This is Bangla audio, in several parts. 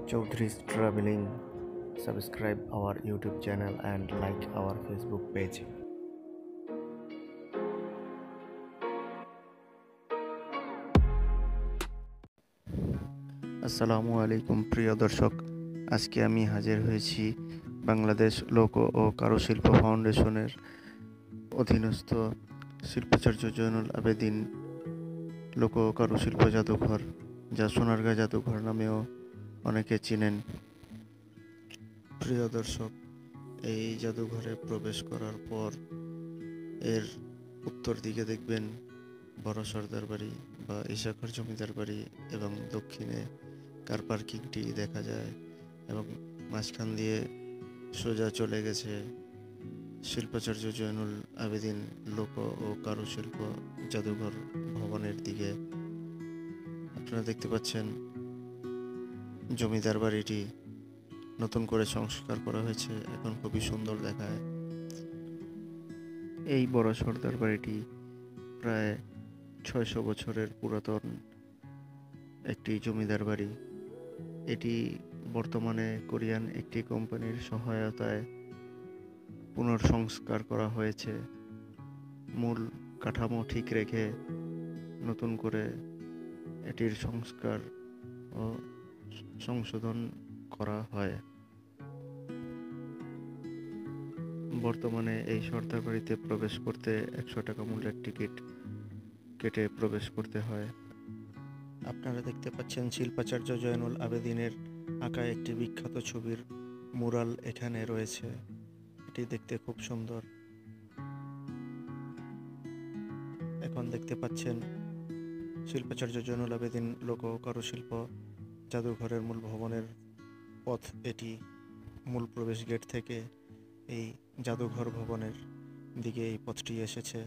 Chowdhree's Traveling. Subscribe our YouTube channel and like our Facebook page. আসসালামু আলাইকুম প্রিয় দর্শক, আজকে আমি হাজির হয়েছি বাংলাদেশ লোক ও কারুশিল্প ফাউন্ডেশনের অধীনস্থ শিল্পাচার্য জয়নুল আবেদিন লোক ও কারুশিল্প জাদুঘর, যা সোনারগাঁ জাদুঘর নামেও অনেকে চিনেন। প্রিয় দর্শক, এই জাদুঘরে প্রবেশ করার পর এর উত্তর দিকে দেখবেন বড় সর্দার বাড়ি বা ইশাখার জমিদার বাড়ি এবং দক্ষিণে কার পার্কিংটি দেখা যায় এবং মাঝখান দিয়ে সোজা চলে গেছে শিল্পাচার্য জয়নুল আবেদিন লোক ও কারুশিল্প জাদুঘর ভবনের দিকে। আপনারা দেখতে পাচ্ছেন জমিদার বাড়িটি নতুন করে সংস্কার করা হয়েছে, এখন খুবই সুন্দর দেখায়। এই বড় সর্দার বাড়িটি প্রায় 600 বছরের পুরাতন একটি জমিদার বাড়ি। এটি বর্তমানে কোরিয়ান একটি কোম্পানির সহায়তায় পুনর্সংস্কার করা হয়েছে। মূল কাঠামো ঠিক রেখে নতুন করে এটির সংস্কার ও সংশোধন করা হয়। বর্তমানে এই সর্দার বাড়িতে প্রবেশ করতে 100 টাকা মূল্যের টিকিট কেটে প্রবেশ করতে হয়। আপনারা দেখতে পাচ্ছেন শিল্পাচার্য জয়নুল আবেদিনের আঁকা একটি বিখ্যাত ছবির মুরাল এখানে রয়েছে। এটি দেখতে খুব সুন্দর। এখন দেখতে পাচ্ছেন শিল্পাচার্য জয়নুল আবেদিন লোক ও কারুশিল্প জাদুঘরের মূল ভবনের পথ এটি। মূল প্রবেশ গেট থেকে এই জাদুঘর ভবনের দিকে এই পথটি এসেছে।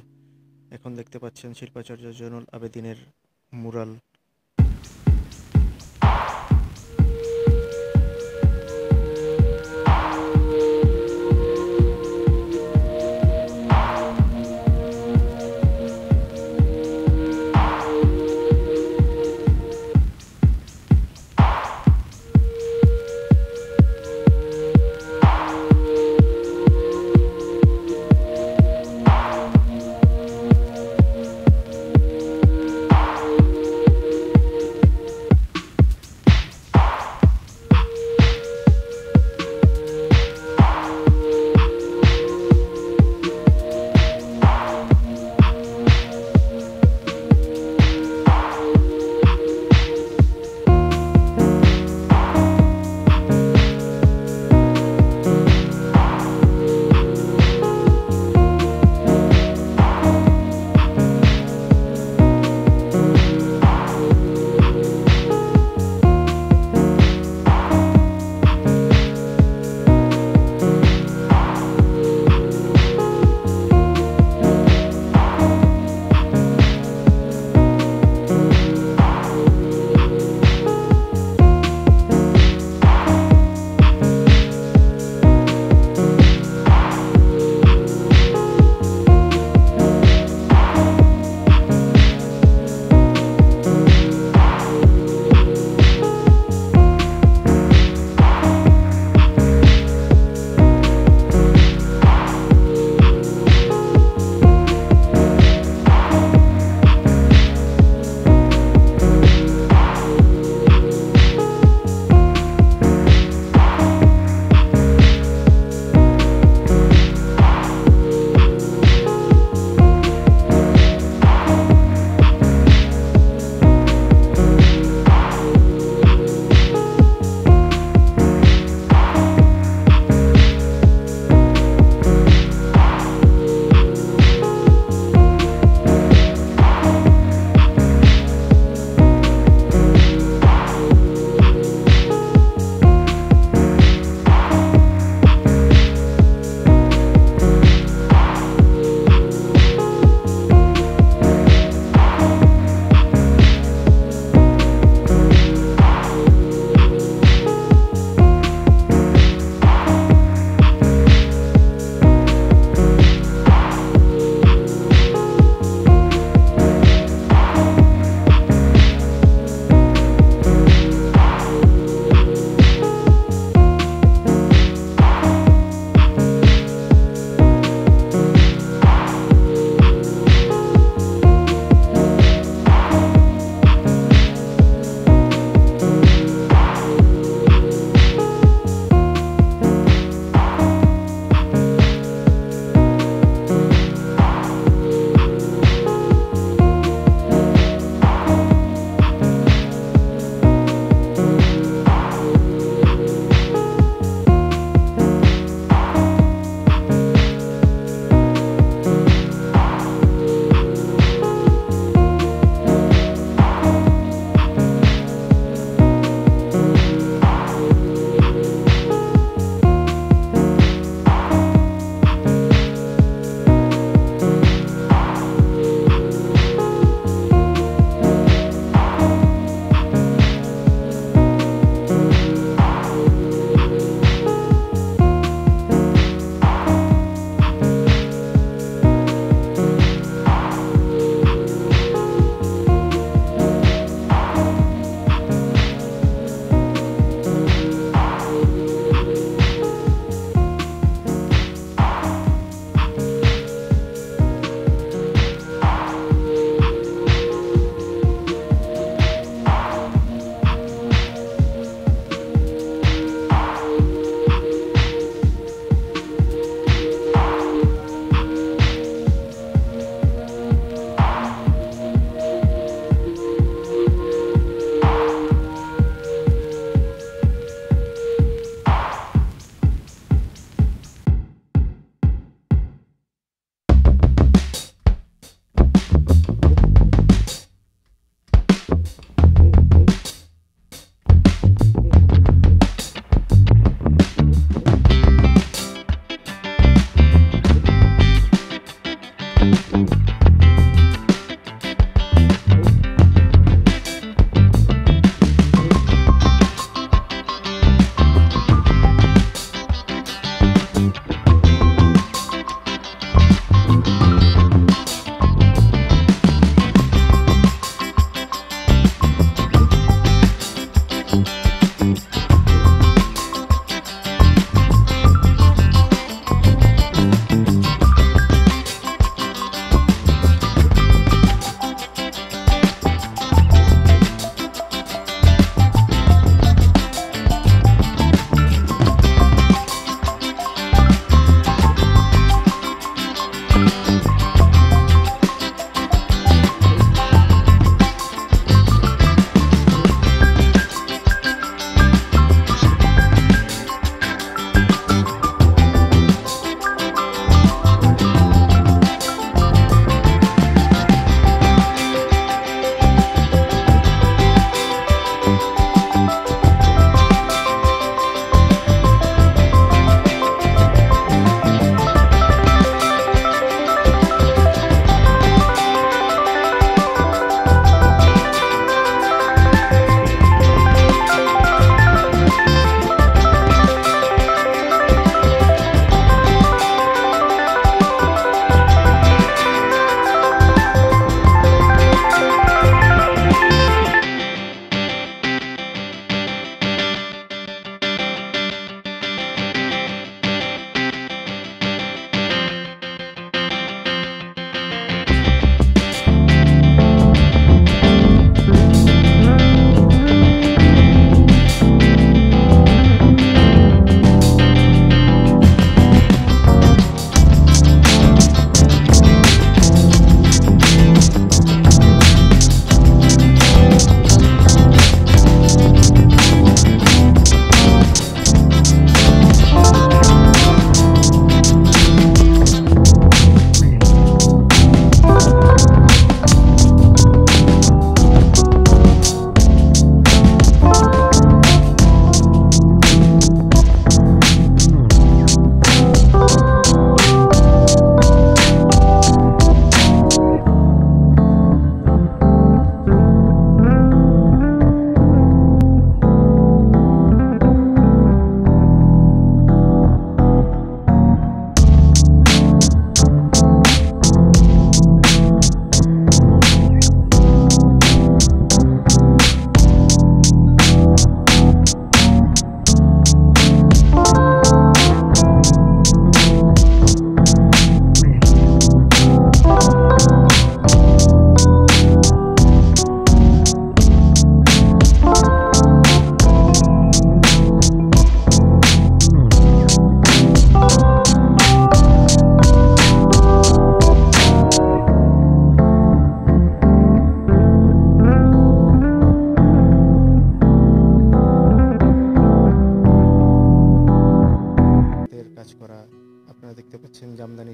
এখন দেখতে পাচ্ছেন শিল্পাচার্য জয়নুল আবেদিনের মুরাল।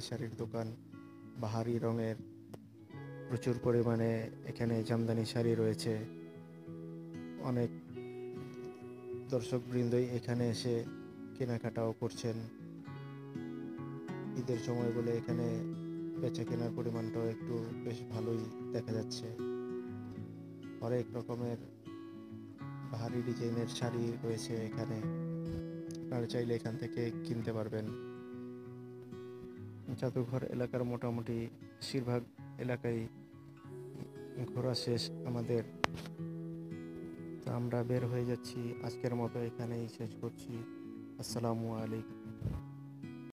শাড়ির দোকান, বাহারি রঙের প্রচুর পরিমাণে এখানে জামদানি শাড়ি রয়েছে। অনেক দর্শকবৃন্দই এখানে এসে কেনাকাটাও করছেন। ঈদের সময় বলে এখানে বেচা কেনার পরিমাণটাও একটু বেশ ভালোই দেখা যাচ্ছে। অনেক রকমের বাহারি ডিজাইনের শাড়ি রয়েছে এখানে, আপনারা চাইলে এখান থেকে কিনতে পারবেন। জাদুঘর এলাকার মোটামুটি বেশিরভাগ এলাকায় ঘোরা শেষ আমাদের। তো আমরা বের হয়ে যাচ্ছি, আজকের মতো এখানেই শেষ করছি। আসসালামু আলাইকুম।